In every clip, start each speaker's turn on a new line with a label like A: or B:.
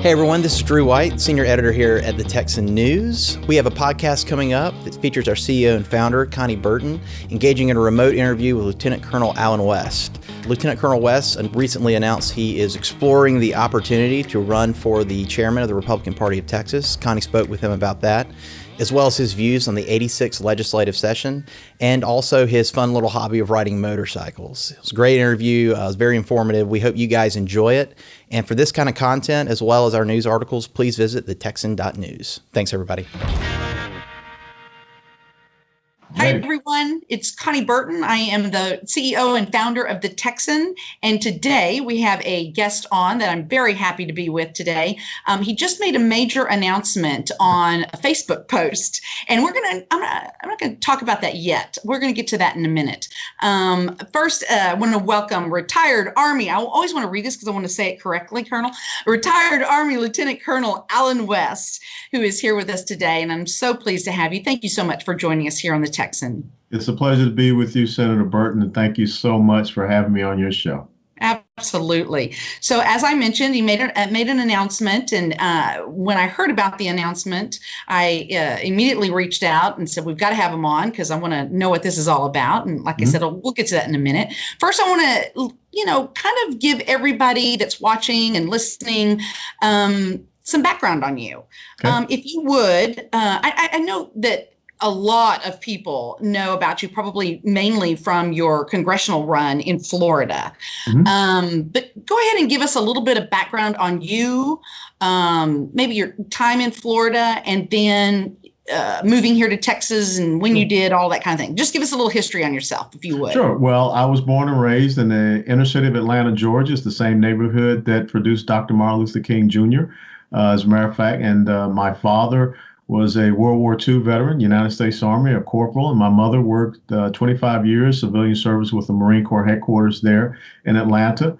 A: Hey everyone, this is Drew White, senior editor here at the Texan News. We have a podcast coming up that features our CEO and founder, Konni Burton, engaging in a remote interview with Lieutenant Colonel Allen West. Lieutenant Colonel West recently announced he is exploring the opportunity to run for the chairman of the Republican Party of Texas. Konni spoke with him about that, as well as his views on the 86th legislative session, and also his fun little hobby of riding motorcycles. It was a great interview. It was very informative. We hope you guys enjoy it. And for this kind of content, as well as our news articles, please visit thetexan.news. Thanks, everybody.
B: Hi, everyone. It's Konni Burton. I am the CEO and founder of The Texan. And today we have a guest on that I'm very happy to be with today. He just made a major announcement on a Facebook post. And I'm not going to talk about that yet. We're going to get to that in a minute. First, I want to welcome retired Army. I always want to read this because I want to say it correctly, Colonel. Retired Army Lieutenant Colonel Allen West, who is here with us today. And I'm so pleased to have you. Thank you so much for joining us here on The Texan.
C: It's a pleasure to be with you, Senator Burton, and thank you so much for having me on your show.
B: Absolutely. So as I mentioned, he made an announcement, and when I heard about the announcement, I immediately reached out and said, we've got to have him on because I want to know what this is all about. And like I said, we'll get to that in a minute. First, I want to, kind of give everybody that's watching and listening some background on you. Okay. If you would, I know that a lot of people know about you, probably mainly from your congressional run in Florida. But go ahead and give us a little bit of background on you, maybe your time in Florida, and then moving here to Texas and when you did, all that kind of thing. Just give us a little history on yourself, if you would.
C: Sure. Well, I was born and raised in the inner city of Atlanta, Georgia. It's the same neighborhood that produced Dr. Martin Luther King Jr., as a matter of fact. And my father was a World War II veteran, United States Army, a corporal, and my mother worked 25 years civilian service with the Marine Corps headquarters there in Atlanta.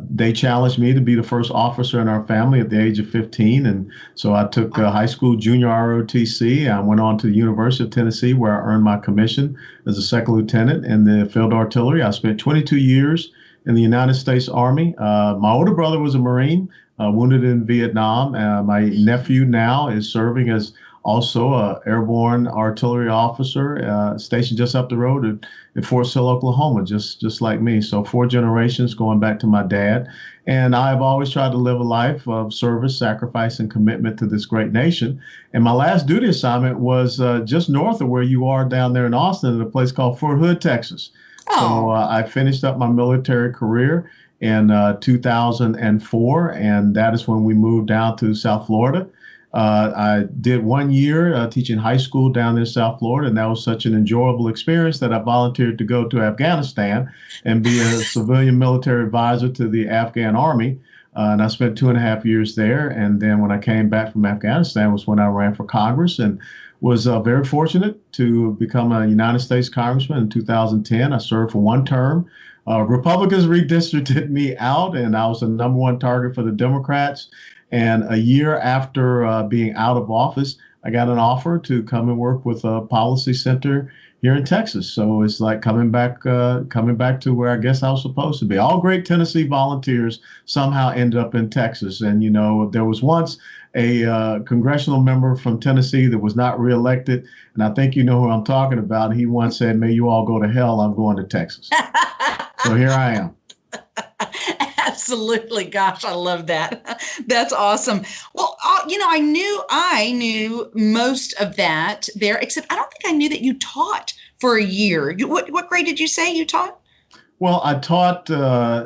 C: They challenged me to be the first officer in our family at the age of 15, and so I took high school junior ROTC. I went on to the University of Tennessee, where I earned my commission as a second lieutenant in the field artillery. I spent 22 years in the United States Army. My older brother was a Marine, wounded in Vietnam. My nephew now is serving as also an airborne artillery officer stationed just up the road at Fort Sill, Oklahoma, just like me. So 4 generations going back to my dad. And I've always tried to live a life of service, sacrifice, and commitment to this great nation. And my last duty assignment was just north of where you are down there in Austin, at a place called Fort Hood, Texas. Oh. So I finished up my military career in 2004, and that is when we moved down to South Florida. I did 1 year teaching high school down in South Florida, and that was such an enjoyable experience that I volunteered to go to Afghanistan and be a civilian military advisor to the Afghan Army. And I spent 2.5 years there. And then when I came back from Afghanistan was when I ran for Congress, and was very fortunate to become a United States Congressman in 2010. I served for 1 term. Republicans redistricted me out, and I was the #1 target for the Democrats. And a year after being out of office, I got an offer to come and work with a policy center here in Texas. So it's like coming back to where I guess I was supposed to be. All great Tennessee volunteers somehow ended up in Texas. And, there was once a congressional member from Tennessee that was not reelected. And I think you know who I'm talking about. He once said, "May you all go to hell. I'm going to Texas." So here I am.
B: Absolutely. Gosh, I love that. That's awesome. Well, I knew most of that there, except I don't think I knew that you taught for a year. What grade did you say you taught?
C: Well, I taught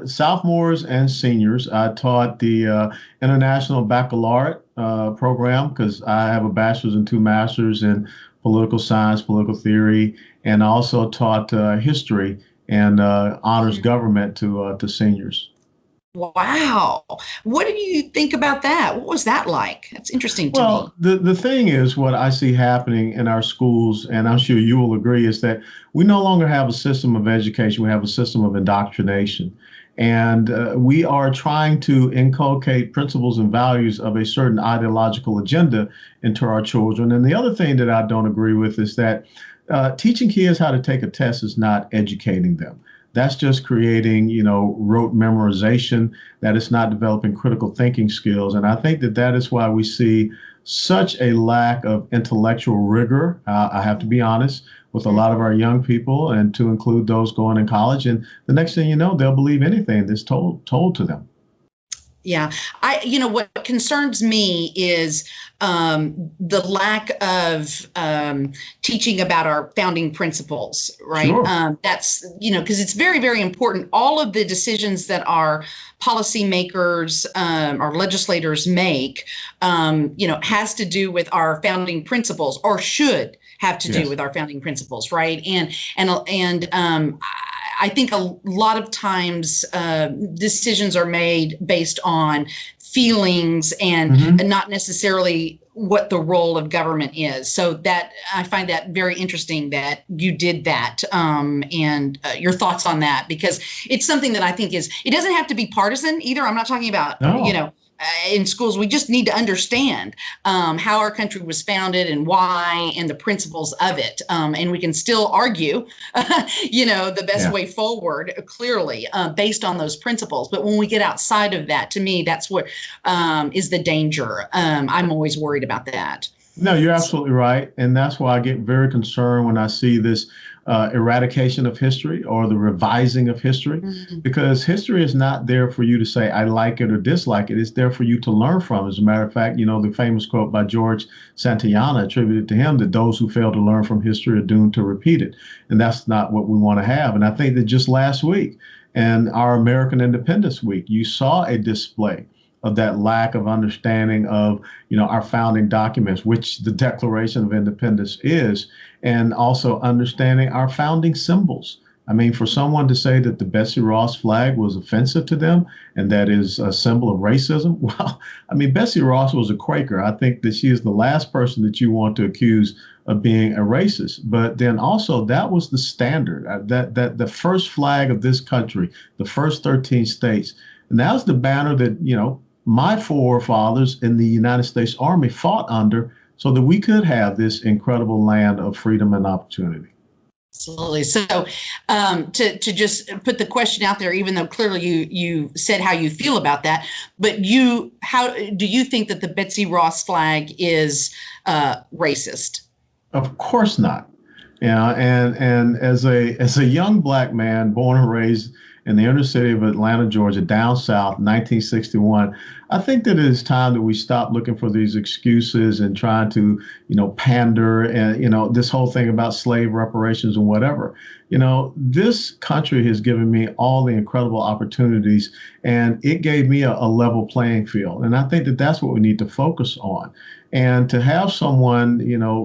C: sophomores and seniors. I taught the International Baccalaureate program because I have a bachelor's and 2 masters in political science, political theory, and I also taught history and honors government to seniors.
B: Wow. What did you think about that? What was that like? That's interesting to me.
C: Well, the thing is, what I see happening in our schools, and I'm sure you will agree, is that we no longer have a system of education. We have a system of indoctrination. And we are trying to inculcate principles and values of a certain ideological agenda into our children. And the other thing that I don't agree with is that teaching kids how to take a test is not educating them. that's just creating, rote memorization, that it's not developing critical thinking skills. And I think that is why we see such a lack of intellectual rigor, I have to be honest, with a lot of our young people, and to include those going in college. And the next thing you know, they'll believe anything that's told to them.
B: Yeah. What concerns me is the lack of teaching about our founding principles, right?
C: Sure.
B: That's, because it's very, very important. All of the decisions that our policymakers, our legislators make, has to do with our founding principles, or should have to do with our founding principles, right? And I think a lot of times decisions are made based on feelings and not necessarily what the role of government is. So that I find that very interesting that you did that, and your thoughts on that, because it's something that I think it doesn't have to be partisan either. I'm not talking about, in schools, we just need to understand how our country was founded and why, and the principles of it. And we can still argue, the best way forward, clearly, based on those principles. But when we get outside of that, to me, that's what is the danger. I'm always worried about that.
C: No, you're absolutely right. And that's why I get very concerned when I see this eradication of history, or the revising of history, because history is not there for you to say, I like it or dislike it. It's there for you to learn from. As a matter of fact, the famous quote by George Santayana, attributed to him, that those who fail to learn from history are doomed to repeat it. And that's not what we want to have. And I think that just last week, and our American Independence Week, you saw a display of that lack of understanding of, our founding documents, which the Declaration of Independence is, and also understanding our founding symbols. I mean, for someone to say that the Betsy Ross flag was offensive to them and that is a symbol of racism, well, I mean, Betsy Ross was a Quaker. I think that she is the last person that you want to accuse of being a racist. But then also, that was the standard, that the first flag of this country, the first 13 states. And that was the banner that, my forefathers in the United States Army fought under, so that we could have this incredible land of freedom and opportunity.
B: Absolutely. So to just put the question out there, even though clearly you said how you feel about that, but how do you think that the Betsy Ross flag is racist?
C: Of course not. And as a young Black man born and raised in the inner city of Atlanta, Georgia, down south, 1961, I think that it is time that we stop looking for these excuses and trying to, pander and, this whole thing about slave reparations and whatever. This country has given me all the incredible opportunities, and it gave me a level playing field. And I think that that's what we need to focus on. And to have someone,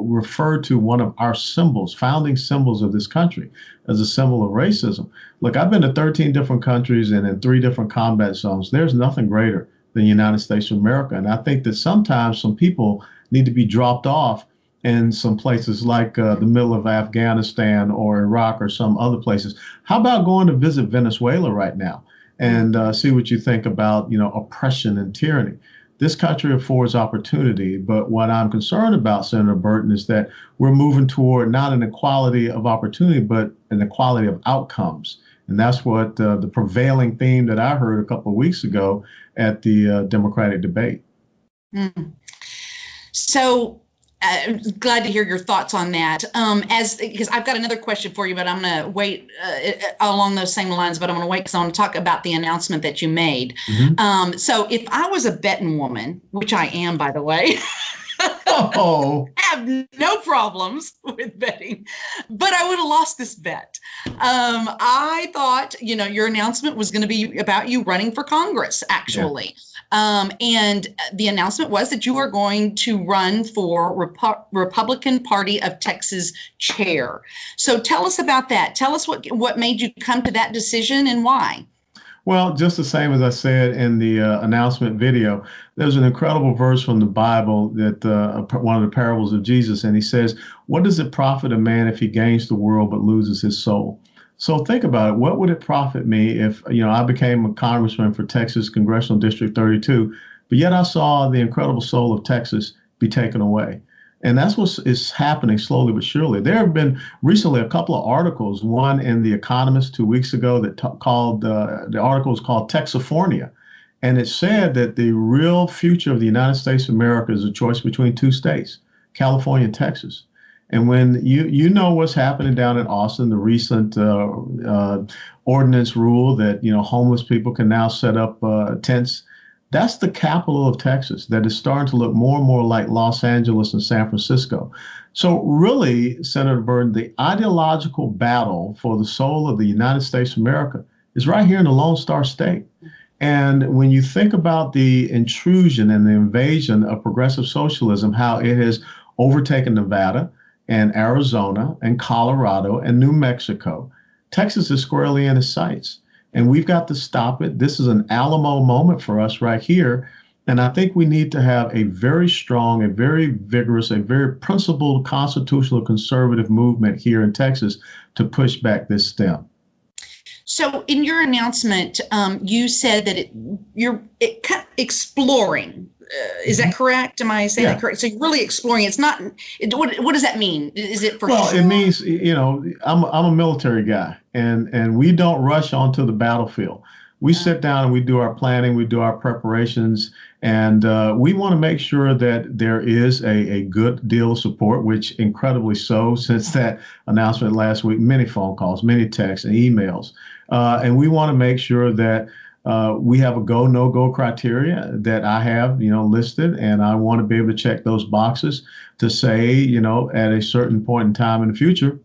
C: refer to one of our symbols, founding symbols of this country, as a symbol of racism. Look, I've been to 13 different countries and in 3 different combat zones. There's nothing greater than the United States of America. And I think that sometimes some people need to be dropped off in some places like the middle of Afghanistan or Iraq or some other places. How about going to visit Venezuela right now and see what you think about, oppression and tyranny? This country affords opportunity, but what I'm concerned about, Senator Burton, is that we're moving toward not an equality of opportunity, but an equality of outcomes. And that's what the prevailing theme that I heard a couple of weeks ago at the Democratic debate.
B: So glad to hear your thoughts on that. Because I've got another question for you, but I'm going to wait along those same lines. But I'm going to wait because I want to talk about the announcement that you made. So if I was a betting woman, which I am, by the way, I have no problems with betting, but I would have lost this bet. I thought, your announcement was going to be about you running for Congress, actually. And the announcement was that you are going to run for Republican Party of Texas chair. So tell us about that. Tell us what made you come to that decision and why.
C: Well, just the same as I said in the announcement video, there's an incredible verse from the Bible that one of the parables of Jesus, and he says, "What does it profit a man if he gains the world but loses his soul?" So think about it. What would it profit me if, I became a congressman for Texas Congressional District 32, but yet I saw the incredible soul of Texas be taken away? And that's what is happening slowly but surely. There have been recently a couple of articles, one in The Economist 2 weeks ago that called, the article is called Texifornia. And it said that the real future of the United States of America is a choice between two states, California and Texas. And when you know what's happening down in Austin, the recent ordinance rule that, homeless people can now set up tents. That's the capital of Texas that is starting to look more and more like Los Angeles and San Francisco. So really, Senator Burton, the ideological battle for the soul of the United States of America is right here in the Lone Star State. And when you think about the intrusion and the invasion of progressive socialism, how it has overtaken Nevada and Arizona and Colorado and New Mexico, Texas is squarely in its sights. And we've got to stop it. This is an Alamo moment for us right here. And I think we need to have a very strong, a very vigorous, a very principled constitutional conservative movement here in Texas to push back this stem.
B: So in your announcement, you said that you're exploring. Is that correct? Am I saying that correct? So you're really exploring. It's not. What does that mean? Is it for?
C: Well,
B: sure?
C: It means I'm a military guy, and we don't rush onto the battlefield. We sit down and we do our planning, we do our preparations, and we want to make sure that there is a good deal of support, which incredibly so since that announcement last week. Many phone calls, many texts, and emails, and we want to make sure that. We have a go, no-go criteria that I have, listed, and I want to be able to check those boxes to say, at a certain point in time in the future,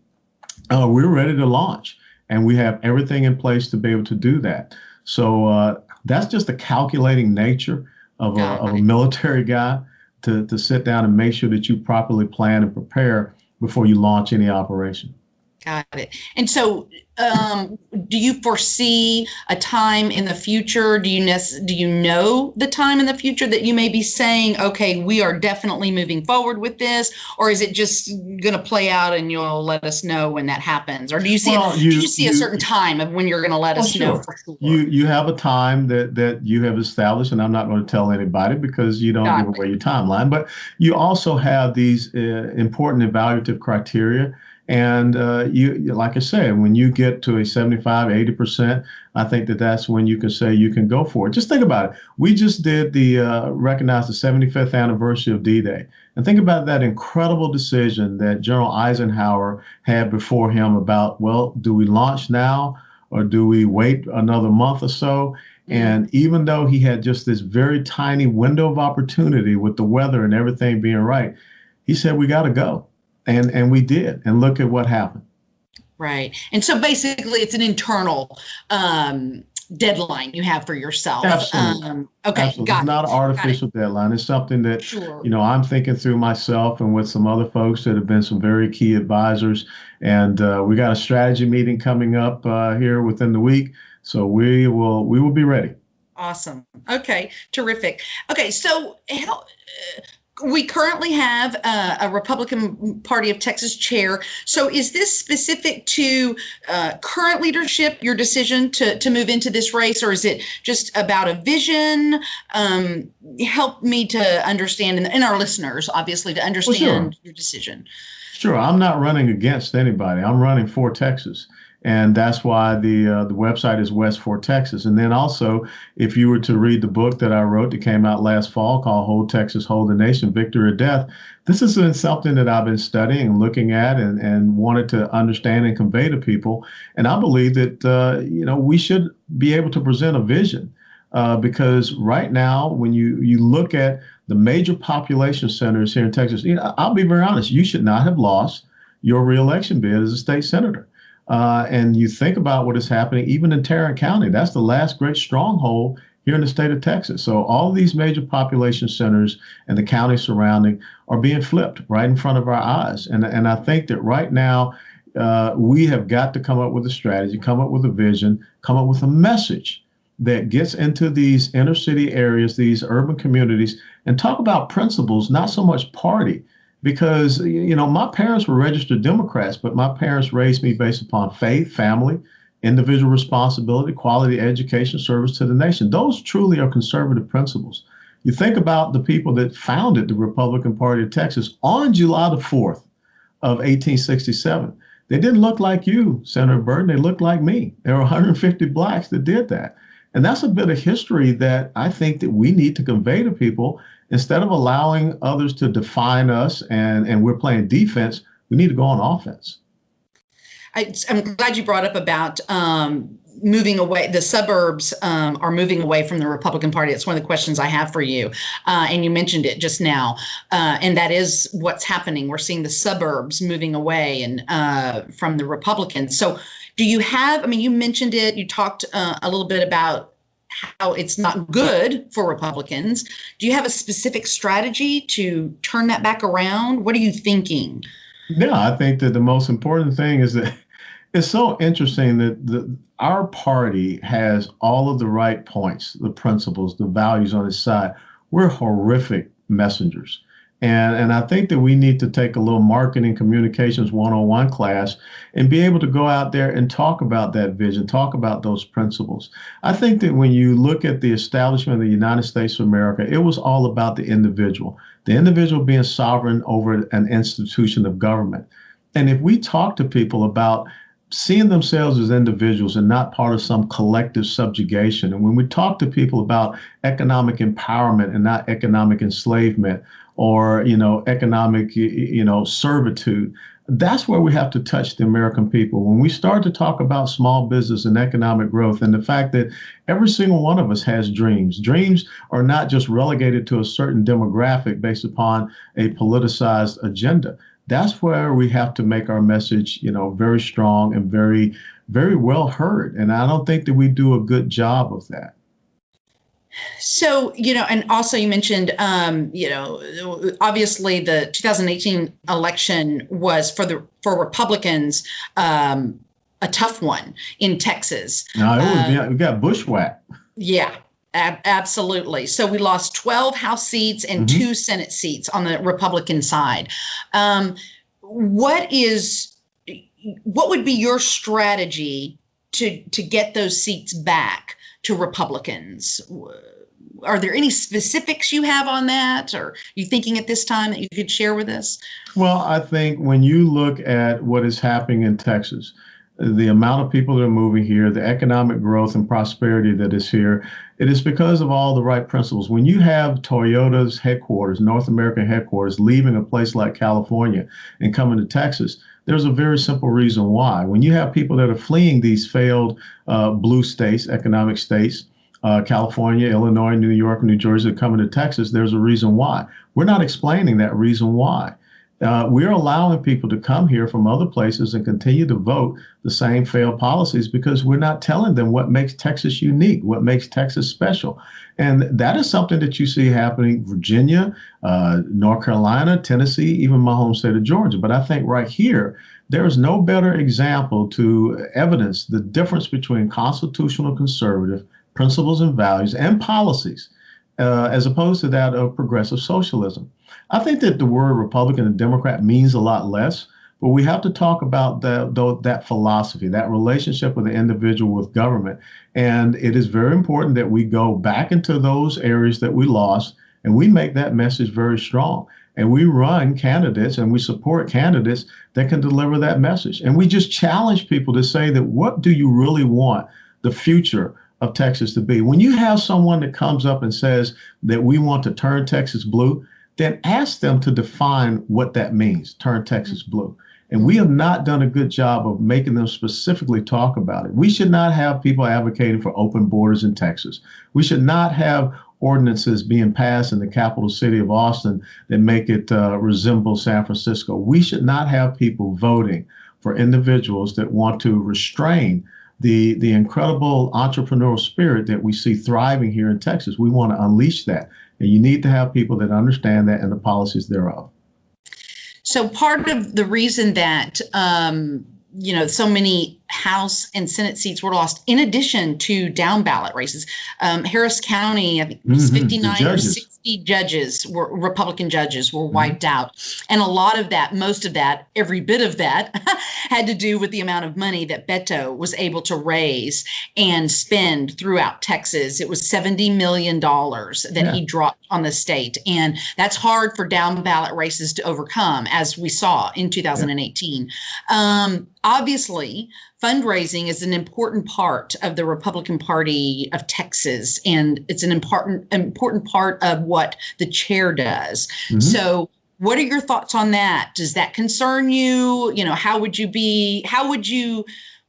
C: we're ready to launch, and we have everything in place to be able to do that. So that's just the calculating nature of a military guy to sit down and make sure that you properly plan and prepare before you launch any operation.
B: Got it. And so, do you foresee a time in the future? Do you know the time in the future that you may be saying, okay, we are definitely moving forward with this, or is it just going to play out and you'll let us know when that happens? Or do you see a certain time of when you're going to let us know for sure?
C: You have a time that you have established, and I'm not going to tell anybody because you don't give away your timeline. But you also have these important evaluative criteria. And you, like I said, when you get to a 75, 80%, I think that's when you can say you can go for it. Just think about it. We just did recognized the 75th anniversary of D-Day. And think about that incredible decision that General Eisenhower had before him about, well, do we launch now or do we wait another month or so? And even though he had just this very tiny window of opportunity with the weather and everything being right, he said, we got to go. And we did. And look at what happened.
B: Right. And so basically it's an internal deadline you have for yourself.
C: Absolutely.
B: Okay.
C: Absolutely. It's not an artificial deadline. It's something that, I'm thinking through myself and with some other folks that have been some very key advisors. And we got a strategy meeting coming up here within the week. So we will be ready.
B: Awesome. Okay. Terrific. Okay. So we currently have a Republican Party of Texas chair. So is this specific to current leadership, your decision to move into this race, or is it just about a vision? Help me to understand, and our listeners, obviously, to understand your decision.
C: Sure. I'm not running against anybody. I'm running for Texas. And that's why the website is West for Texas. And then also, if you were to read the book that I wrote that came out last fall called Hold Texas, Hold the Nation, Victory or Death, this has been something that I've been studying and looking at and wanted to understand and convey to people. And I believe that, we should be able to present a vision because right now, when you look at the major population centers here in Texas, I'll be very honest, you should not have lost your reelection bid as a state senator. And you think about what is happening even in Tarrant County. That's the last great stronghold here in the state of Texas. So all these major population centers and the county surrounding are being flipped right in front of our eyes. And I think that right now we have got to come up with a strategy, come up with a vision, come up with a message that gets into these inner city areas, these urban communities, and talk about principles, not so much party. Because, my parents were registered Democrats, but my parents raised me based upon faith, family, individual responsibility, quality education, service to the nation. Those truly are conservative principles. You think about the people that founded the Republican Party of Texas on July the 4th of 1867. They didn't look like you, Senator Burton. They looked like me. There were 150 blacks that did that. And that's a bit of history that I think that we need to convey to people. Instead of allowing others to define us and we're playing defense, we need to go on offense.
B: I'm glad you brought up about moving away. The suburbs are moving away from the Republican Party. It's one of the questions I have for you. And you mentioned it just now. And that is what's happening. We're seeing the suburbs moving away and from the Republicans. So do you have, you mentioned it, you talked a little bit about how it's not good for Republicans. Do you have a specific strategy to turn that back around? What are you thinking?
C: Yeah, I think that the most important thing is that it's so interesting that our party has all of the right points, the principles, the values on its side. We're horrific messengers. And I think that we need to take a little marketing communications 101 class and be able to go out there and talk about that vision, talk about those principles. I think that when you look at the establishment of the United States of America, it was all about the individual being sovereign over an institution of government. And if we talk to people about seeing themselves as individuals and not part of some collective subjugation, and when we talk to people about economic empowerment and not economic enslavement, or economic servitude, that's where we have to touch the American people. When we start to talk about small business and economic growth and the fact that every single one of us has dreams. Dreams are not just relegated to a certain demographic based upon a politicized agenda. That's where we have to make our message, very strong and very, very well heard. And I don't think that we do a good job of that.
B: So, and also you mentioned, obviously the 2018 election was for Republicans, a tough one in Texas.
C: No, we got bushwhacked.
B: Yeah, absolutely. So we lost 12 House seats and 2 Senate seats on the Republican side. What would be your strategy to get those seats back to Republicans? Are there any specifics you have on that, or are you thinking at this time that you could share with us?
C: Well, I think when you look at what is happening in Texas, the amount of people that are moving here, the economic growth and prosperity that is here, it is because of all the right principles. When you have Toyota's headquarters, North American headquarters, leaving a place like California and coming to Texas, there's a very simple reason why. When you have people that are fleeing these failed blue states, economic states, California, Illinois, New York, New Jersey, coming to Texas, there's a reason why. We're not explaining that reason why. We're allowing people to come here from other places and continue to vote the same failed policies because we're not telling them what makes Texas unique, what makes Texas special. And that is something that you see happening Virginia, North Carolina, Tennessee, even my home state of Georgia. But I think right here, there is no better example to evidence the difference between constitutional conservative principles and values and policies as opposed to that of progressive socialism. I think that the word Republican and Democrat means a lot less, but we have to talk about that philosophy, that relationship with the individual with government. And it is very important that we go back into those areas that we lost and we make that message very strong. And we run candidates and we support candidates that can deliver that message. And we just challenge people to say that what do you really want the future of Texas to be? When you have someone that comes up and says that we want to turn Texas blue, then ask them to define what that means, turn Texas blue. And we have not done a good job of making them specifically talk about it. We should not have people advocating for open borders in Texas. We should not have ordinances being passed in the capital city of Austin that make it resemble San Francisco. We should not have people voting for individuals that want to restrain the incredible entrepreneurial spirit that we see thriving here in Texas. We want to unleash that. And you need to have people that understand that and the policies thereof.
B: So part of the reason that, so many House and Senate seats were lost in addition to down ballot races. Harris County, I think it was 59 or 60 judges were Republican judges were wiped out. And a lot of that, most of that, every bit of that had to do with the amount of money that Beto was able to raise and spend throughout Texas. It was $70 million that he dropped on the state. And that's hard for down ballot races to overcome, as we saw in 2018. Obviously, fundraising is an important part of the Republican Party of Texas, and it's an important part of what the chair does. So what are your thoughts on that? Does that concern you? You know,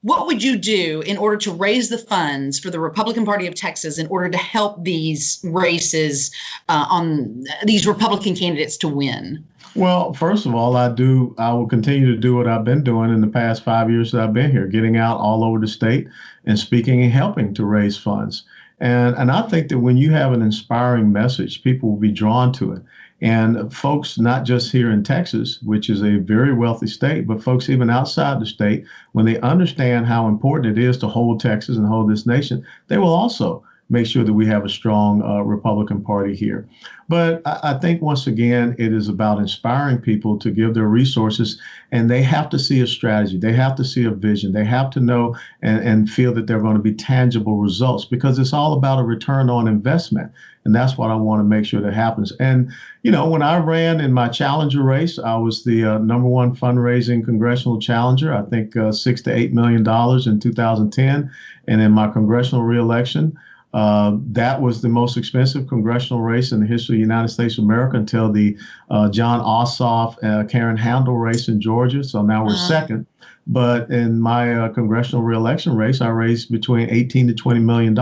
B: what would you do in order to raise the funds for the Republican Party of Texas in order to help these races on these Republican candidates to win?
C: Well, first of all, I will continue to do what I've been doing in the past 5 years that I've been here, getting out all over the state and speaking and helping to raise funds. And I think that when you have an inspiring message, people will be drawn to it. And folks, not just here in Texas, which is a very wealthy state, but folks even outside the state, when they understand how important it is to hold Texas and hold this nation, they will also make sure that we have a strong Republican Party here. But I think, once again, it is about inspiring people to give their resources, and they have to see a strategy. They have to see a vision. They have to know and feel that they're going to be tangible results, because it's all about a return on investment. And that's what I want to make sure that happens. And, you know, when I ran in my challenger race, I was the #1 fundraising congressional challenger, I think $6 to $8 million in 2010. And in my congressional reelection, that was the most expensive congressional race in the history of the United States of America until the John Ossoff, Karen Handel race in Georgia. So now we're second. But in my congressional reelection race, I raised between $18 to $20 million.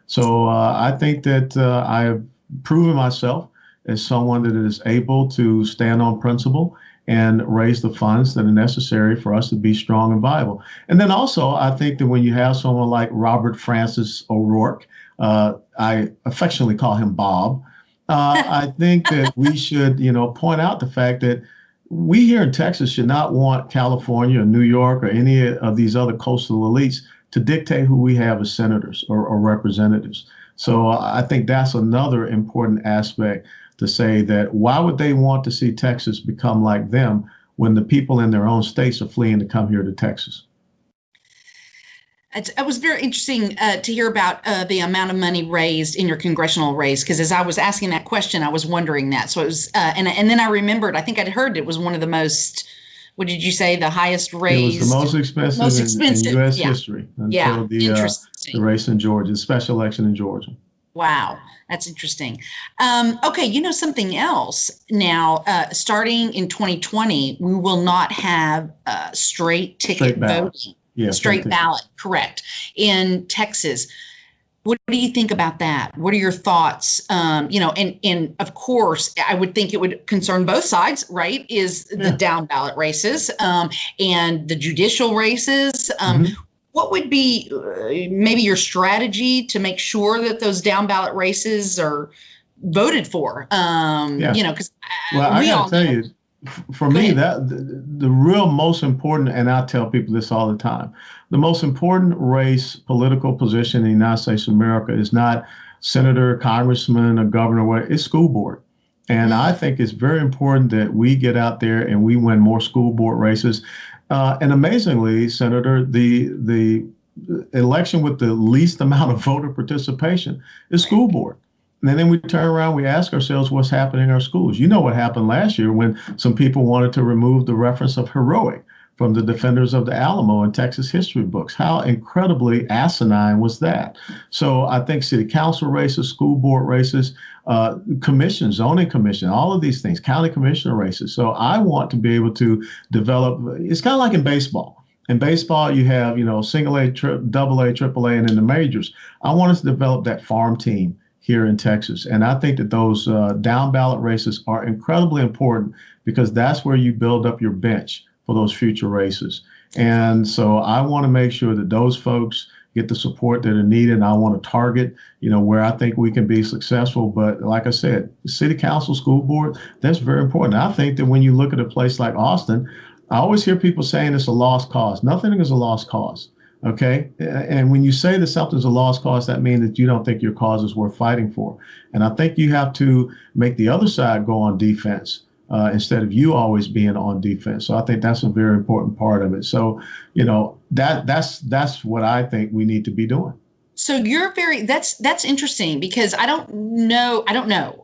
C: So I think that I have proven myself as someone that is able to stand on principle and raise the funds that are necessary for us to be strong and viable. And then also, I think that when you have someone like Robert Francis O'Rourke, I affectionately call him Bob, I think that we should, point out the fact that we here in Texas should not want California or New York or any of these other coastal elites to dictate who we have as senators or representatives. So I think that's another important aspect to say, that why would they want to see Texas become like them when the people in their own states are fleeing to come here to Texas?
B: It was very interesting to hear about the amount of money raised in your congressional race, because as I was asking that question, I was wondering that. So it was, and then I remembered, I think I'd heard it was one of the most, what did you say, the highest raised?
C: It was the most expensive in U.S. history until the race in Georgia, the special election in Georgia.
B: Wow, that's interesting. Okay, something else now, starting in 2020, we will not have straight ticket voting. Straight ballot, correct, in Texas. What do you think about that? What are your thoughts? And of course, I would think it would concern both sides, right? Is the down ballot races and the judicial races. What would be maybe your strategy to make sure that those down ballot races are voted for? Because
C: I got to tell you, for me, that the real most important, and I tell people this all the time, the most important race, political position in the United States of America is not senator, congressman, or governor, it's school board. And I think it's very important that we get out there and we win more school board races. And amazingly, Senator, the election with the least amount of voter participation is school board. And then we turn around, we ask ourselves what's happening in our schools. You know what happened last year when some people wanted to remove the reference of heroic from the defenders of the Alamo in Texas history books. How incredibly asinine was that? So I think city council races, school board races, commission, zoning commission, all of these things, county commissioner races. So I want to be able to develop, it's kind of like in baseball. In baseball, you have, single A, double A, triple A, and in the majors. I want us to develop that farm team here in Texas. And I think that those down ballot races are incredibly important, because that's where you build up your bench for those future races. And so I want to make sure that those folks get the support that are needed. And I want to target, where I think we can be successful. But like I said, city council, school board, that's very important. I think that when you look at a place like Austin, I always hear people saying it's a lost cause. Nothing is a lost cause. Okay. And when you say that something's a lost cause, that means that you don't think your cause is worth fighting for. And I think you have to make the other side go on defense instead of you always being on defense. So I think that's a very important part of it. So, that's what I think we need to be doing.
B: So that's interesting, because I don't know.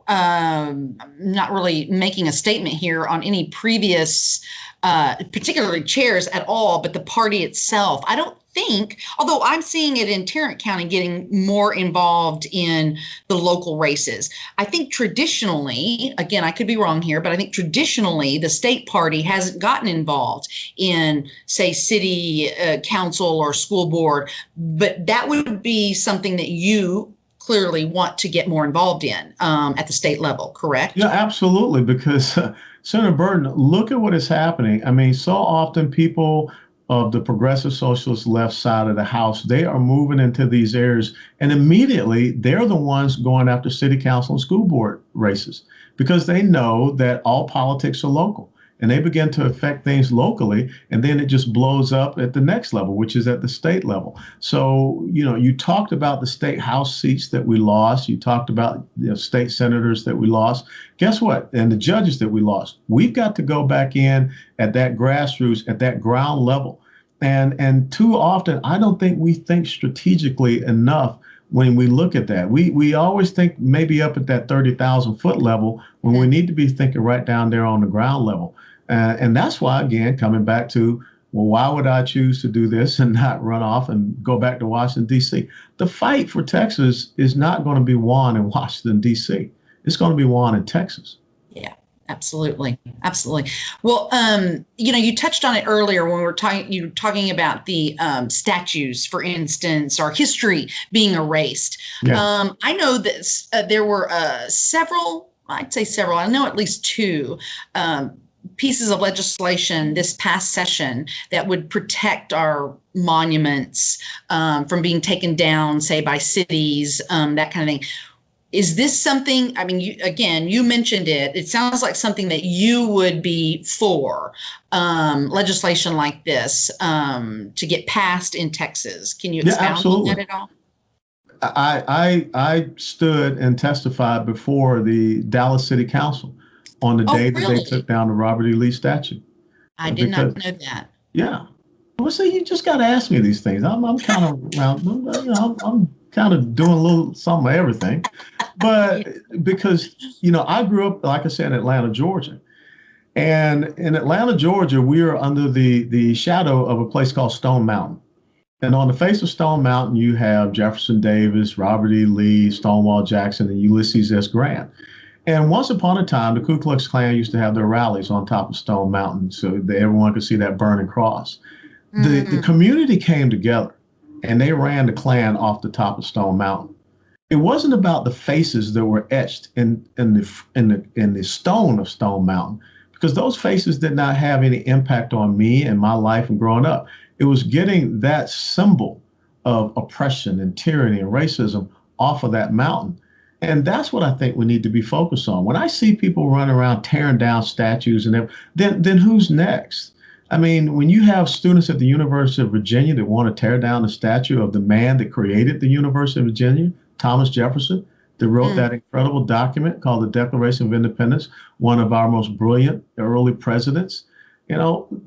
B: I'm not really making a statement here on any previous, particularly chairs at all, but the party itself. I don't think, although I'm seeing it in Tarrant County getting more involved in the local races. I think traditionally, again, I could be wrong here, but I think traditionally the state party hasn't gotten involved in, say, city council or school board. But that would be something that you clearly want to get more involved in at the state level, correct?
C: Yeah, absolutely. Because Senator Burton, look at what is happening. I mean, so often people of the progressive socialist left side of the house, they are moving into these areas, and immediately they're the ones going after city council and school board races, because they know that all politics are local, and they begin to affect things locally, and then it just blows up at the next level, which is at the state level. So, you talked about the state house seats that we lost. You talked about state senators that we lost. Guess what? And the judges that we lost. We've got to go back in at that grassroots, at that ground level. And too often, I don't think we think strategically enough when we look at that. We always think maybe up at that 30,000 foot level, when we need to be thinking right down there on the ground level. And that's why, again, coming back to, well, why would I choose to do this and not run off and go back to Washington, D.C.? The fight for Texas is not going to be won in Washington, D.C. It's going to be won in Texas.
B: Yeah, absolutely. Absolutely. Well, you touched on it earlier when we were talking about the statues, for instance, or history being erased.
C: Yeah.
B: I know that there were several, I'd say several, I know at least two pieces of legislation this past session that would protect our monuments from being taken down, say, by cities, that kind of thing. Is this something, I mean, you mentioned it. It sounds like something that you would be for, legislation like this to get passed in Texas. Can you expound on that at all?
C: I stood and testified before the Dallas City Council on the day that they took down the Robert E. Lee statue.
B: I did not know that.
C: Yeah. Well, see, you just got to ask me these things. I'm kind of around, I'm kind of doing a little something of everything. But because, I grew up, like I said, in Atlanta, Georgia. And in Atlanta, Georgia, we are under the shadow of a place called Stone Mountain. And on the face of Stone Mountain, you have Jefferson Davis, Robert E. Lee, Stonewall Jackson, and Ulysses S. Grant. And once upon a time, the Ku Klux Klan used to have their rallies on top of Stone Mountain so that everyone could see that burning cross. Mm-hmm. The community came together and they ran the Klan off the top of Stone Mountain. It wasn't about the faces that were etched in the stone of Stone Mountain, because those faces did not have any impact on me and my life and growing up. It was getting that symbol of oppression and tyranny and racism off of that mountain. And that's what I think we need to be focused on. When I see people running around tearing down statues and then who's next? I mean, when you have students at the University of Virginia that want to tear down the statue of the man that created the University of Virginia, Thomas Jefferson, that wrote that incredible document called the Declaration of Independence, one of our most brilliant early presidents,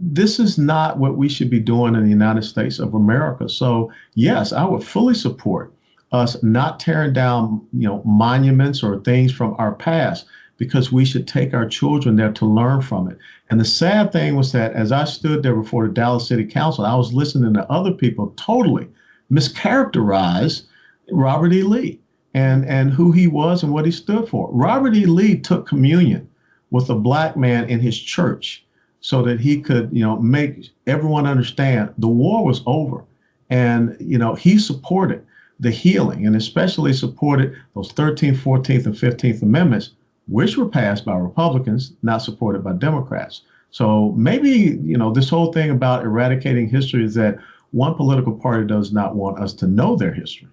C: this is not what we should be doing in the United States of America. So, yes, I would fully support us not tearing down, monuments or things from our past, because we should take our children there to learn from it. And the sad thing was that as I stood there before the Dallas City Council, I was listening to other people totally mischaracterize Robert E. Lee and who he was and what he stood for. Robert E. Lee took communion with a black man in his church so that he could, make everyone understand the war was over. And, he supported the healing, and especially supported those 13th, 14th, and 15th Amendments, which were passed by Republicans, not supported by Democrats. So maybe, this whole thing about eradicating history is that one political party does not want us to know their history.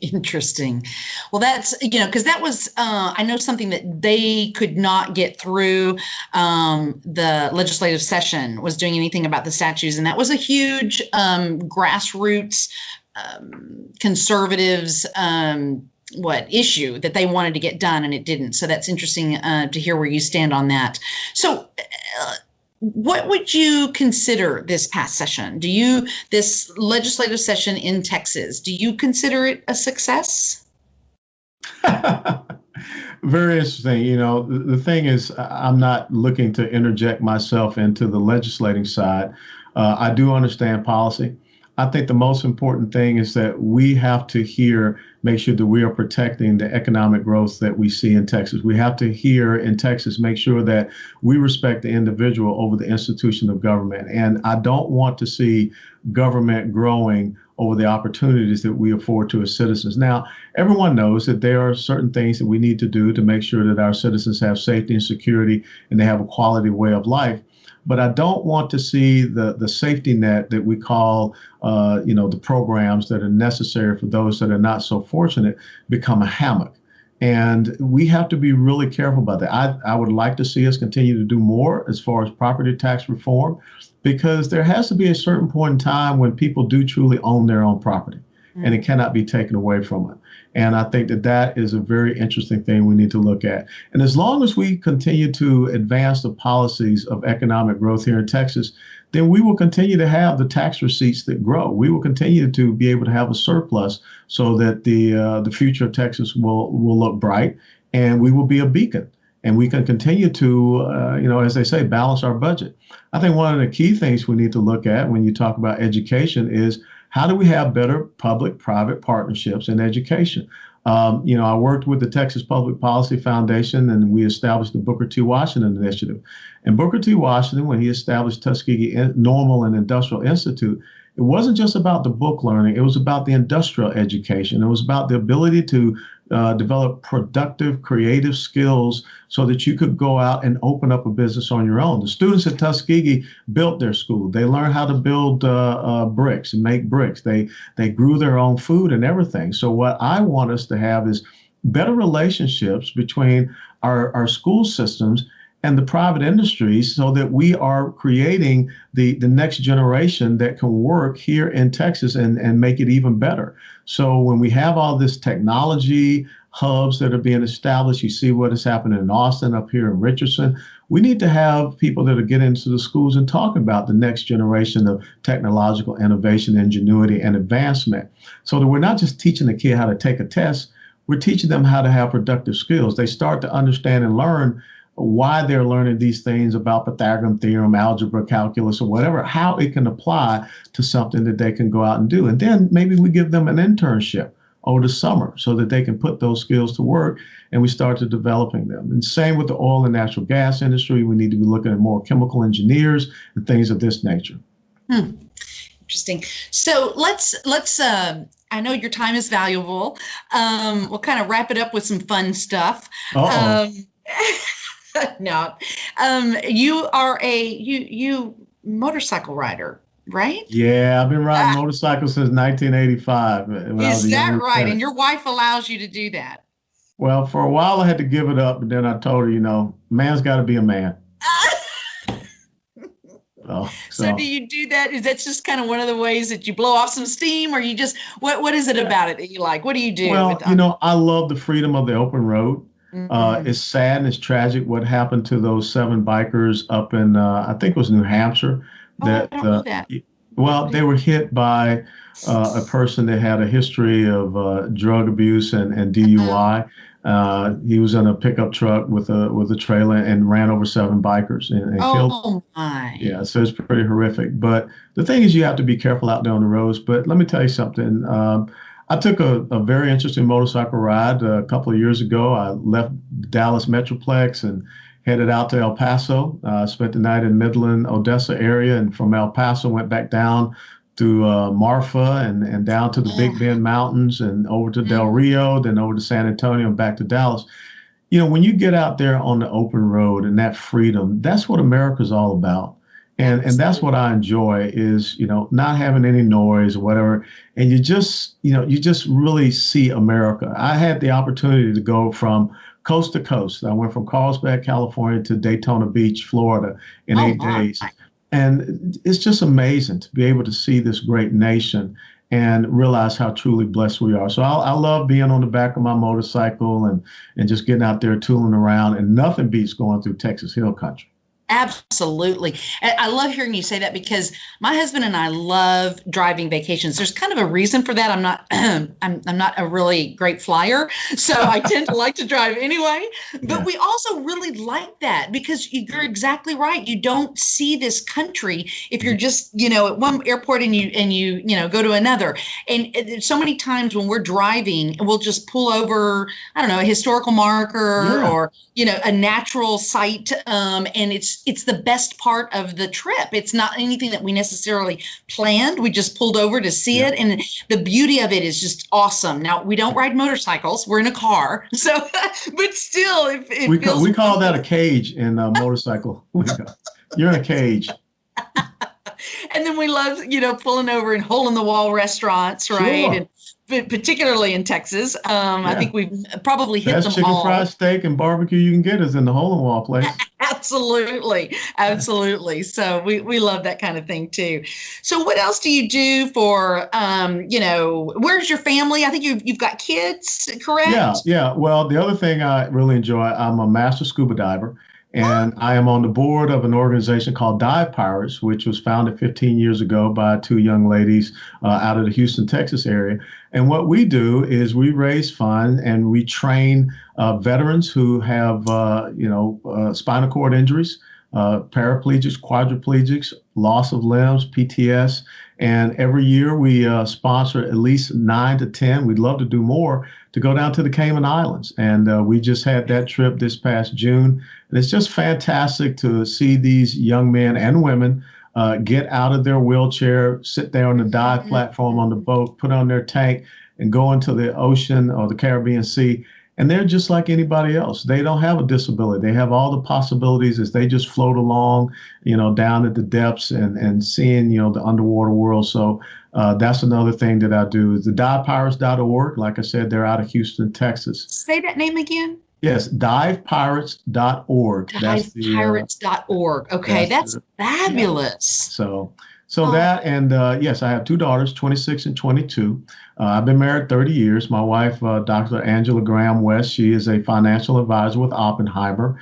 B: Interesting. Well, that's, because that was, I know something that they could not get through the legislative session was doing anything about the statues. And that was a huge grassroots conservatives issue that they wanted to get done, and it didn't. So that's interesting to hear where you stand on that. So what would you consider this past session? This legislative session in Texas, do you consider it a success?
C: Very interesting. The thing is, I'm not looking to interject myself into the legislating side. I do understand policy. I think the most important thing is that we have to make sure that we are protecting the economic growth that we see in Texas. We have to in Texas, make sure that we respect the individual over the institution of government. And I don't want to see government growing over the opportunities that we afford to as citizens. Now, everyone knows that there are certain things that we need to do to make sure that our citizens have safety and security and they have a quality way of life. But I don't want to see the safety net that we call, the programs that are necessary for those that are not so fortunate become a hammock. And we have to be really careful about that. I would like to see us continue to do more as far as property tax reform, because there has to be a certain point in time when people do truly own their own property, and it cannot be taken away from them. And I think that is a very interesting thing we need to look at. And as long as we continue to advance the policies of economic growth here in Texas, then we will continue to have the tax receipts that grow. We will continue to be able to have a surplus so that the future of Texas will look bright, and we will be a beacon. And we can continue to, as they say, balance our budget. I think one of the key things we need to look at when you talk about education is, how do we have better public-private partnerships in education? I worked with the Texas Public Policy Foundation, and we established the Booker T. Washington Initiative. And Booker T. Washington, when he established Tuskegee Normal and Industrial Institute, it wasn't just about the book learning. It was about the industrial education. It was about the ability to develop productive, creative skills so that you could go out and open up a business on your own. The students at Tuskegee built their school. They learned how to build bricks and make bricks. They grew their own food and everything. So what I want us to have is better relationships between our school systems and the private industries, so that we are creating the next generation that can work here in Texas and make it even better. So when we have all this technology hubs that are being established, you see what is happening in Austin, up here in Richardson, we need to have people that are getting into the schools and talk about the next generation of technological innovation, ingenuity, and advancement, so that we're not just teaching the kid how to take a test, we're teaching them how to have productive skills. They start to understand and learn why they're learning these things about Pythagorean theorem, algebra, calculus, or whatever, how it can apply to something that they can go out and do. And then maybe we give them an internship over the summer so that they can put those skills to work, and we start to developing them. And same with the oil and natural gas industry. We need to be looking at more chemical engineers and things of this nature.
B: Interesting. So let's I know your time is valuable. We'll kind of wrap it up with some fun stuff. No, you are you motorcycle rider, right?
C: Yeah, I've been riding motorcycles since 1985.
B: Is that right? And your wife allows you to do that?
C: Well, for a while I had to give it up, but then I told her, man's got to be a man.
B: So do you do that? Is that just kind of one of the ways that you blow off some steam, or you just, what is it about it that you like? What do you do?
C: Well, I love the freedom of the open road. It's sad and it's tragic what happened to those 7 bikers up in, I think it was New Hampshire.
B: I don't know that.
C: Well, they were hit by a person that had a history of drug abuse and DUI. He was in a pickup truck with a trailer and ran over 7 bikers and killed.
B: Oh my!
C: Yeah, so it's pretty horrific. But the thing is, you have to be careful out there on the roads. But let me tell you something. I took a very interesting motorcycle ride a couple of years ago. I left Dallas Metroplex and headed out to El Paso. Spent the night in Midland, Odessa area, and from El Paso went back down to Marfa and down to the Big Bend Mountains and over to Del Rio, then over to San Antonio and back to Dallas. When you get out there on the open road and that freedom, that's what America's all about. And that's what I enjoy is, not having any noise or whatever. And you just really see America. I had the opportunity to go from coast to coast. I went from Carlsbad, California to Daytona Beach, Florida in 8 days. And it's just amazing to be able to see this great nation and realize how truly blessed we are. So I love being on the back of my motorcycle and just getting out there tooling around, and nothing beats going through Texas Hill Country.
B: Absolutely. And I love hearing you say that because my husband and I love driving vacations. There's kind of a reason for that. I'm not I'm not a really great flyer, so I tend to like to drive anyway. But we also really like that because you're exactly right. You don't see this country if you're just, at one airport and you go to another. And so many times when we're driving, we'll just pull over, I don't know, a historical marker or a natural site, and it's the best part of the trip. It's not anything that we necessarily planned. We just pulled over to see it, and the beauty of it is just awesome. Now, we don't ride motorcycles. We're in a car, so but still,
C: we call that a cage in a motorcycle. You're in a cage.
B: And then we love, pulling over in hole-in-the-wall restaurants, right?
C: Sure.
B: And particularly in Texas. I think we've probably hit
C: Best
B: them
C: chicken
B: all.
C: fried steak and barbecue you can get is in the hole-in-wall place.
B: Absolutely. So we love that kind of thing too. So what else do you do for, where's your family? I think you've got kids, correct?
C: Yeah. Well, the other thing I really enjoy, I'm a master scuba diver. And I am on the board of an organization called Dive Pirates, which was founded 15 years ago by two young ladies out of the Houston, Texas area. And what we do is we raise funds and we train veterans who have, spinal cord injuries, paraplegics, quadriplegics, loss of limbs, PTS. And every year we sponsor at least 9 to 10. We'd love to do more to go down to the Cayman Islands. And we just had that trip this past June. And it's just fantastic to see these young men and women get out of their wheelchair, sit there on the dive platform on the boat, put on their tank, and go into the ocean or the Caribbean Sea. And they're just like anybody else. They don't have a disability. They have all the possibilities as they just float along, down at the depths and seeing, the underwater world. So that's another thing that I do is the divepirates.org. Like I said, they're out of Houston, Texas.
B: Say that name again.
C: Yes, divepirates.org.
B: Divepirates.org. Okay, that's fabulous.
C: Yeah. So that, and yes, I have two daughters, 26 and 22. I've been married 30 years. My wife, Dr. Angela Graham West, she is a financial advisor with Oppenheimer.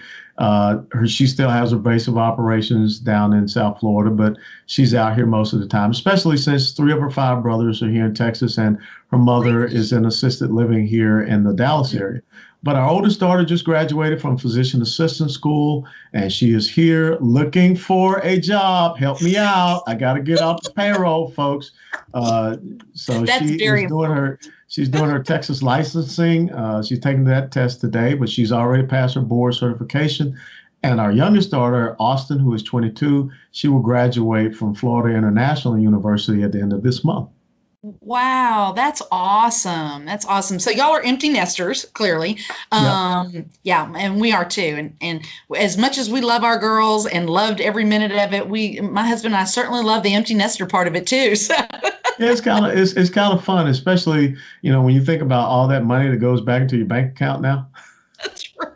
C: She still has her base of operations down in South Florida, but she's out here most of the time, especially since 3 of her 5 brothers are here in Texas, and her mother is in assisted living here in the Dallas area. But our oldest daughter just graduated from physician assistant school, and she is here looking for a job. Help me out. I got to get off the payroll, folks. So she's doing her Texas licensing. She's taking that test today, but she's already passed her board certification. And our youngest daughter, Austin, who is 22, she will graduate from Florida International University at the end of this month.
B: Wow, that's awesome. That's awesome. So y'all are empty nesters, clearly. Yeah, and we are too. And as much as we love our girls and loved every minute of it, my husband and I certainly love the empty nester part of it too. So
C: yeah, it's kind of fun, especially, when you think about all that money that goes back into your bank account now.
B: That's right.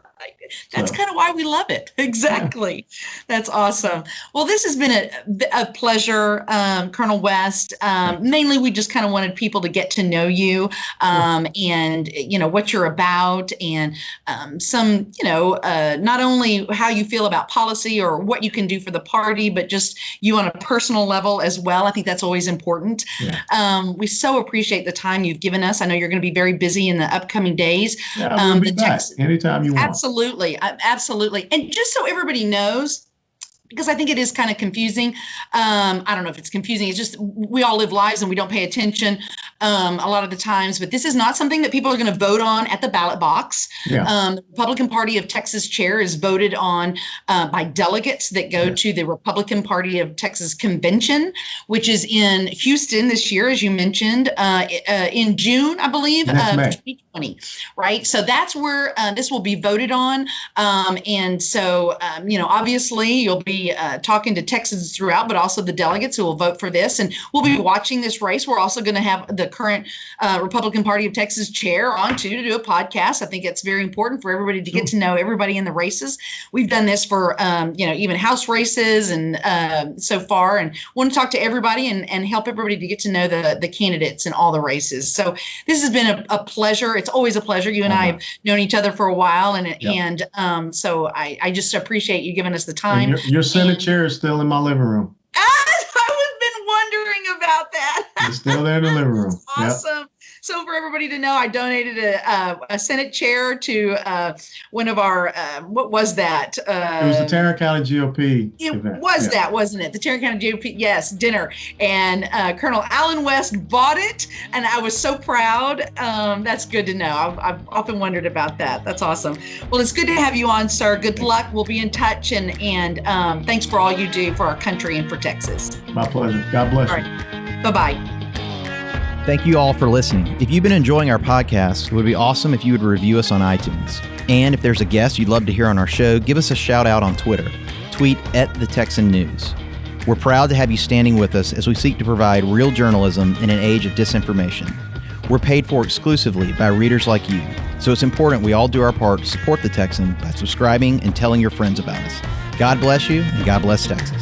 B: That's kind of why we love it. Exactly. Yeah. That's awesome. Well, this has been a pleasure, Colonel West. Mainly, we just kind of wanted people to get to know you and, what you're about and some, not only how you feel about policy or what you can do for the party, but just you on a personal level as well. I think that's always important. Yeah. We so appreciate the time you've given us. I know you're going to be very busy in the upcoming days.
C: Yeah, I'm going to be back anytime you want.
B: Absolutely. And just so everybody knows, because I think it is kind of confusing. I don't know if it's confusing. It's just we all live lives and we don't pay attention a lot of the times. But this is not something that people are going to vote on at the ballot box. Yeah. The Republican Party of Texas chair is voted on by delegates that go to the Republican Party of Texas convention, which is in Houston this year, as you mentioned, in June, I believe, of 2020. Right. So that's where this will be voted on. And so, obviously, you'll be be talking to Texans throughout, but also the delegates who will vote for this. And we'll be watching this race. We're also going to have the current Republican Party of Texas chair on too, to do a podcast. I think it's very important for everybody to get to know everybody in the races. We've done this for, even House races and so far, and want to talk to everybody and help everybody to get to know the candidates in all the races. So this has been a pleasure. It's always a pleasure. You and I have known each other for a while, and so I just appreciate you giving us the time.
C: Your Senate chair is still in my living room.
B: I've been wondering about that.
C: It's still there in the living room.
B: That's awesome. Yep. So for everybody to know, I donated a Senate chair to one of our, what was that?
C: It was the Tarrant County GOP
B: event. That, wasn't it? The Tarrant County GOP, yes, dinner. And Colonel Alan West bought it, and I was so proud. That's good to know. I've often wondered about that. That's awesome. Well, it's good to have you on, sir. Good luck. We'll be in touch, and thanks for all you do for our country and for Texas.
C: My pleasure. God bless you.
B: All right. Bye-bye.
A: Thank you all for listening. If you've been enjoying our podcast, it would be awesome if you would review us on iTunes. And if there's a guest you'd love to hear on our show, give us a shout out on Twitter. Tweet @TheTexanNews. We're proud to have you standing with us as we seek to provide real journalism in an age of disinformation. We're paid for exclusively by readers like you, so it's important we all do our part to support The Texan by subscribing and telling your friends about us. God bless you, and God bless Texas.